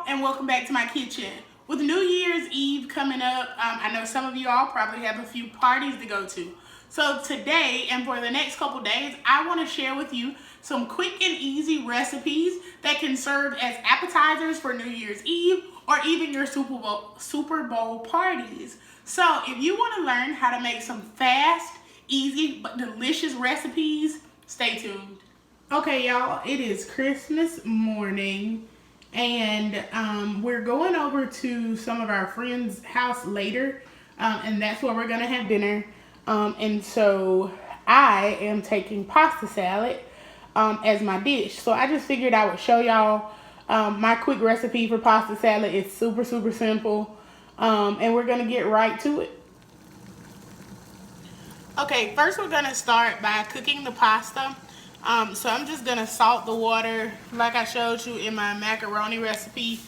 and welcome back to my kitchen. With New Year's Eve coming up, I know some of you all probably have a few parties to go to. So today and for the next couple days, I want to share with you some quick and easy recipes that can serve as appetizers for New Year's Eve or even your Super Bowl parties. So if you want to learn how to make some fast, easy, but delicious recipes, stay tuned. Okay, y'all, it is Christmas morning. And we're going over to some of our friends' house later, and that's where we're going to have dinner. And so I am taking pasta salad as my dish. So I just figured I would show y'all my quick recipe for pasta salad. It's super, super simple, and we're going to get right to it. Okay, first we're going to start by cooking the pasta. So I'm just gonna salt the water like I showed you in my macaroni recipe.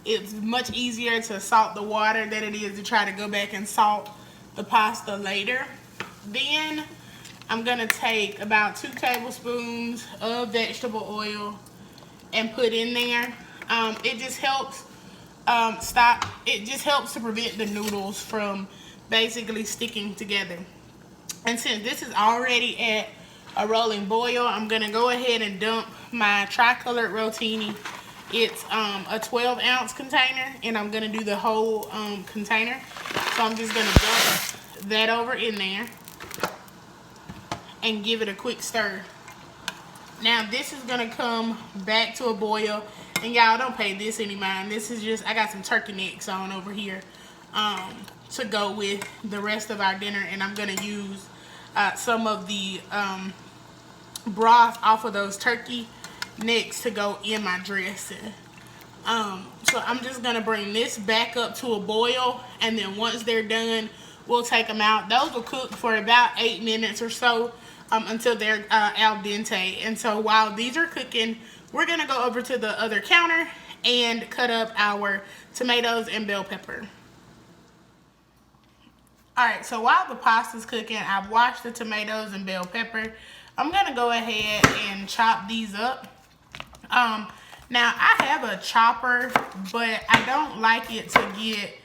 It's much easier to salt the water than it is to try to go back and salt the pasta later. Then I'm gonna take about 2 tablespoons of vegetable oil and put in there. It just helps to prevent the noodles from basically sticking together. And since this is already at a rolling boil, I'm gonna go ahead and dump my tricolored rotini. It's a 12-ounce container, and I'm gonna do the whole container. So I'm just gonna dump that over in there and give it a quick stir. Now this is gonna come back to a boil, and y'all don't pay this any mind. This is just, I got some turkey necks on over here to go with the rest of our dinner, and I'm gonna use some of the broth off of those turkey necks to go in my dressing. So I'm just gonna bring this back up to a boil, and then once they're done, we'll take them out. Those will cook for about 8 minutes or so until they're al dente. And so while these are cooking, we're gonna go over to the other counter and cut up our tomatoes and bell pepper. Alright, so while the pasta's cooking, I've washed the tomatoes and bell pepper. I'm going to go ahead and chop these up. Now, I have a chopper, but I don't like it to get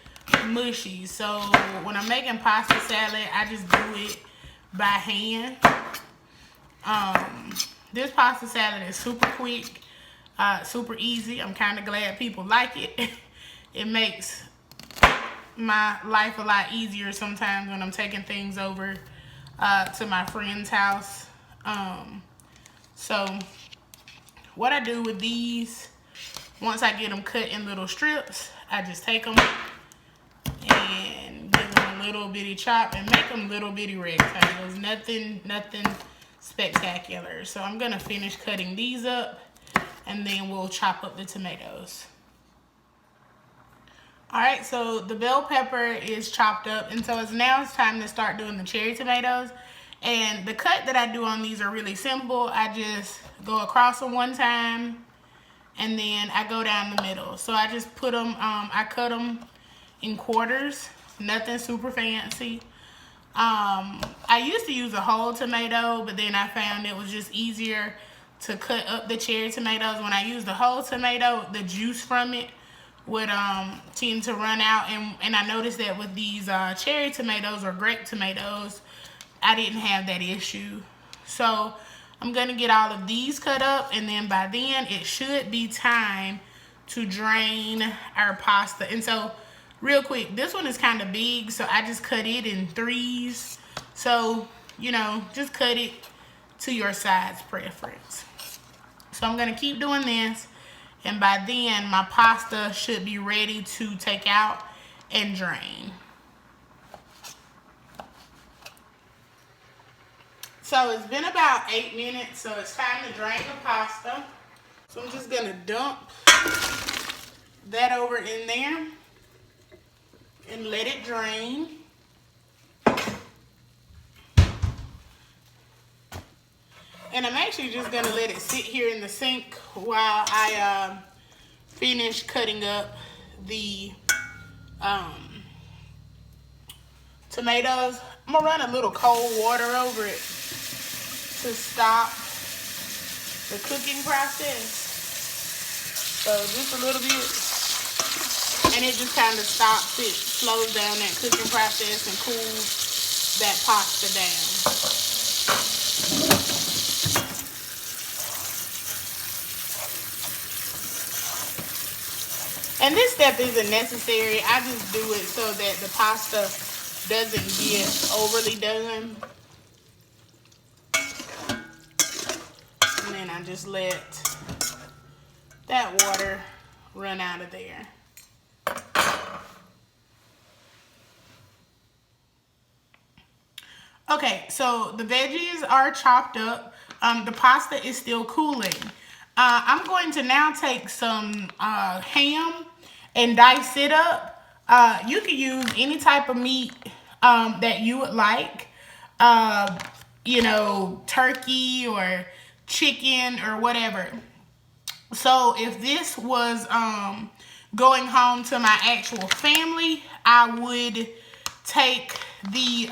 mushy. So, when I'm making pasta salad, I just do it by hand. This pasta salad is super quick, super easy. I'm kind of glad people like it. It makes my life a lot easier sometimes when I'm taking things over to my friend's house. So what I do with these, once I get them cut in little strips, I just take them and give them a little bitty chop and make them little bitty rectangles. Nothing spectacular. So I'm gonna finish cutting these up, and then we'll chop up the tomatoes. Alright, so the bell pepper is chopped up, and so now it's time to start doing the cherry tomatoes. And the cut that I do on these are really simple. I just go across them one time, and then I go down the middle. So I just put them, I cut them in quarters, nothing super fancy. I used to use a whole tomato, but then I found it was just easier to cut up the cherry tomatoes. When I use the whole tomato, the juice from it would tend to run out, and I noticed that with these cherry tomatoes or grape tomatoes, I didn't have that issue. So I'm gonna get all of these cut up, and then by then it should be time to drain our pasta. And so real quick, this one is kind of big, so I just cut it in 3s. So, you know, just cut it to your size preference. So I'm gonna keep doing this, and by then my pasta should be ready to take out and drain. So it's been about 8 minutes, so it's time to drain the pasta. So I'm just gonna dump that over in there and let it drain. And I'm actually just gonna let it sit here in the sink while I finish cutting up the tomatoes. I'm gonna run a little cold water over it to stop the cooking process. So just a little bit. And it just kind of stops it, slows down that cooking process and cools that pasta down. And this step isn't necessary. I just do it so that the pasta doesn't get overly done. And then I just let that water run out of there. Okay, so the veggies are chopped up. The pasta is still cooling. I'm going to now take some ham and dice it up. You can use any type of meat that you would like. You know, turkey or chicken or whatever. So if this was going home to my actual family, I would take the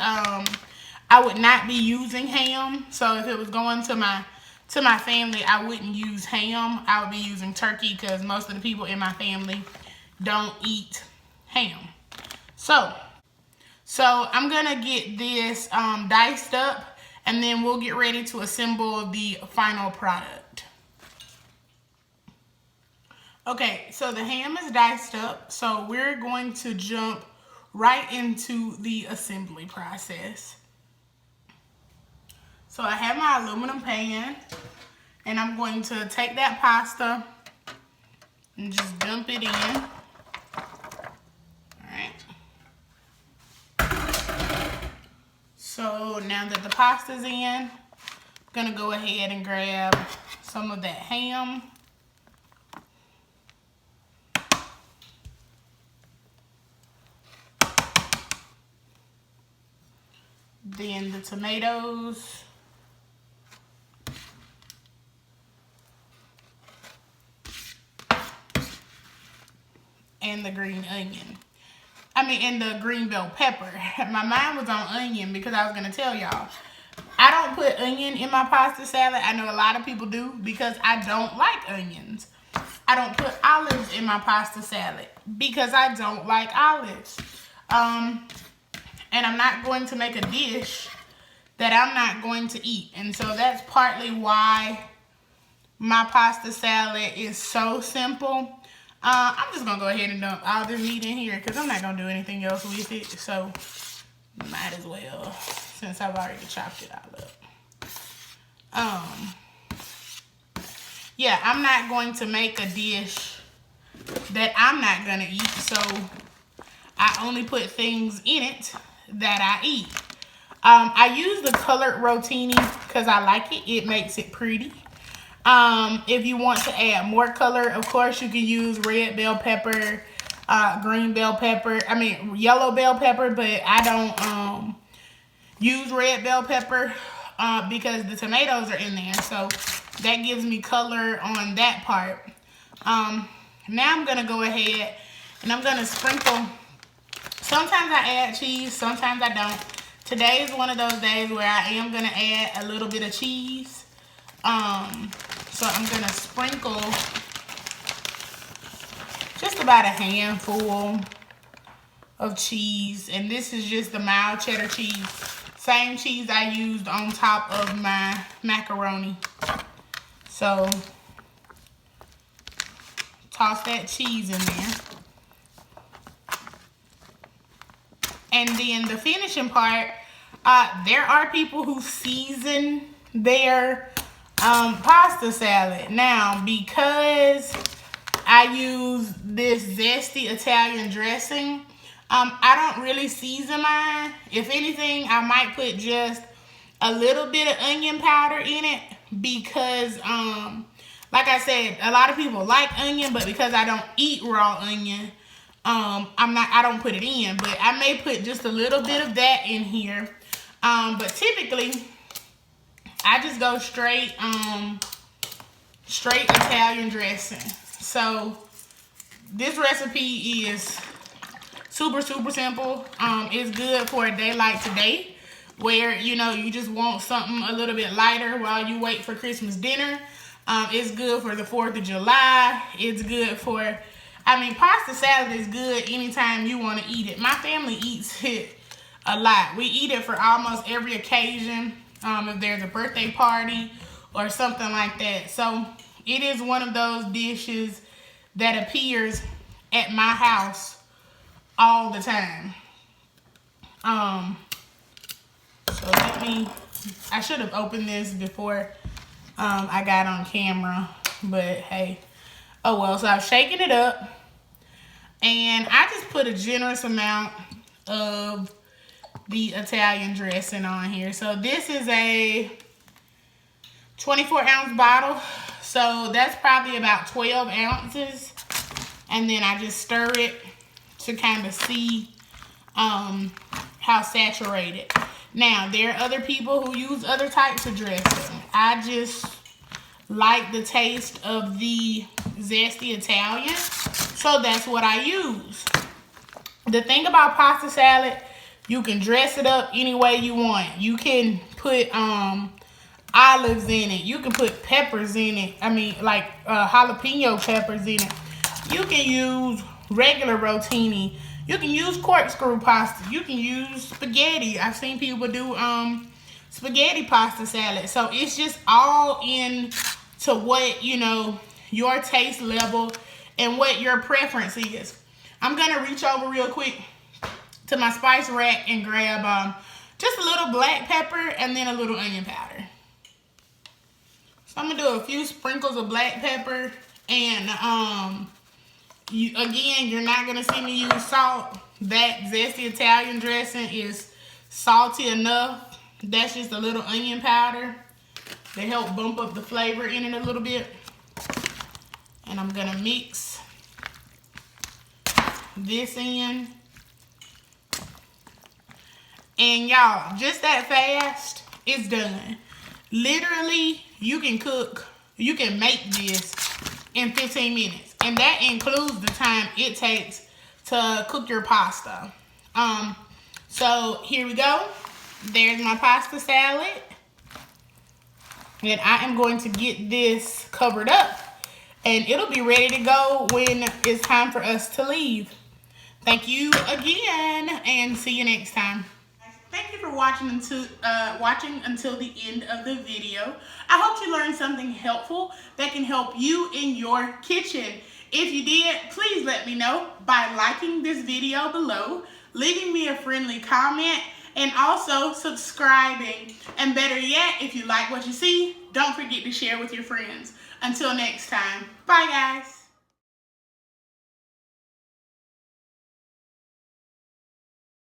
I would not be using ham. So if it was going to my family, I wouldn't use ham. I would be using turkey because most of the people in my family don't eat ham. So I'm gonna get this diced up, and then we'll get ready to assemble the final product. Okay, so the ham is diced up, so we're going to jump right into the assembly process. So I have my aluminum pan, and I'm going to take that pasta and just dump it in. Alright. So now that the pasta's in, I'm going to go ahead and grab some of that ham. Then the tomatoes. And the green onion. And the green bell pepper. My mind was on onion because I was going to tell y'all. I don't put onion in my pasta salad. I know a lot of people do because I don't like onions. I don't put olives in my pasta salad because I don't like olives. And I'm not going to make a dish that I'm not going to eat. And so that's partly why my pasta salad is so simple. I'm just going to go ahead and dump all this meat in here because I'm not going to do anything else with it. So, might as well, since I've already chopped it all up. Yeah, I'm not going to make a dish that I'm not going to eat. So, I only put things in it that I eat. I use the colored Rotini because I like it. It makes it pretty. If you want to add more color, of course, you can use red bell pepper, green bell pepper, yellow bell pepper, but I don't use red bell pepper because the tomatoes are in there. So that gives me color on that part. Now I'm going to go ahead and I'm going to sprinkle. Sometimes I add cheese, sometimes I don't. Today is one of those days where I am going to add a little bit of cheese. So I'm going to sprinkle just about a handful of cheese. And this is just the mild cheddar cheese. Same cheese I used on top of my macaroni. So toss that cheese in there. And then the finishing part, there are people who season their pasta salad. Now, because I use this Zesty Italian dressing, I don't really season mine. If anything, I might put just a little bit of onion powder in it because, like I said, a lot of people like onion, but because I don't eat raw onion, I don't put it in, but I may put just a little bit of that in here. But typically, I just go straight Italian dressing. So this recipe is super simple. It's good for a day like today, where you just want something a little bit lighter while you wait for Christmas dinner. It's good for the 4th of July. It's good for I mean, pasta salad is good anytime you want to eat it. My family eats it a lot. We eat it for almost every occasion. If there's a birthday party or something like that. So it is one of those dishes that appears at my house all the time. So I should have opened this before I got on camera, but hey, oh well. So I'm shaking it up, and I just put a generous amount of the Italian dressing on here. So this is a 24-ounce bottle, so that's probably about 12 ounces, and then I just stir it to kind of see how saturated. Now, there are other people who use other types of dressing. I just like the taste of the Zesty Italian, so that's what I use. The thing about pasta salad, you can dress it up any way you want. You can put olives in it. You can put peppers in it. I mean, like jalapeno peppers in it. You can use regular rotini. You can use corkscrew pasta. You can use spaghetti. I've seen people do spaghetti pasta salad. So it's just all in to what, you know, your taste level and what your preference is. I'm going to reach over real quick to my spice rack and grab just a little black pepper and then a little onion powder. So I'm going to do a few sprinkles of black pepper, and you're not going to see me use salt. That Zesty Italian dressing is salty enough. That's just a little onion powder to help bump up the flavor in it a little bit. And I'm going to mix this in. And y'all, just that fast, it's done. Literally, you can make this in 15 minutes. And that includes the time it takes to cook your pasta. So here we go. There's my pasta salad. And I am going to get this covered up. And it'll be ready to go when it's time for us to leave. Thank you again, and see you next time. Thank you for watching until the end of the video. I hope you learned something helpful that can help you in your kitchen. If you did, please let me know by liking this video below, leaving me a friendly comment, and also subscribing. And better yet, if you like what you see, don't forget to share with your friends. Until next time, bye guys.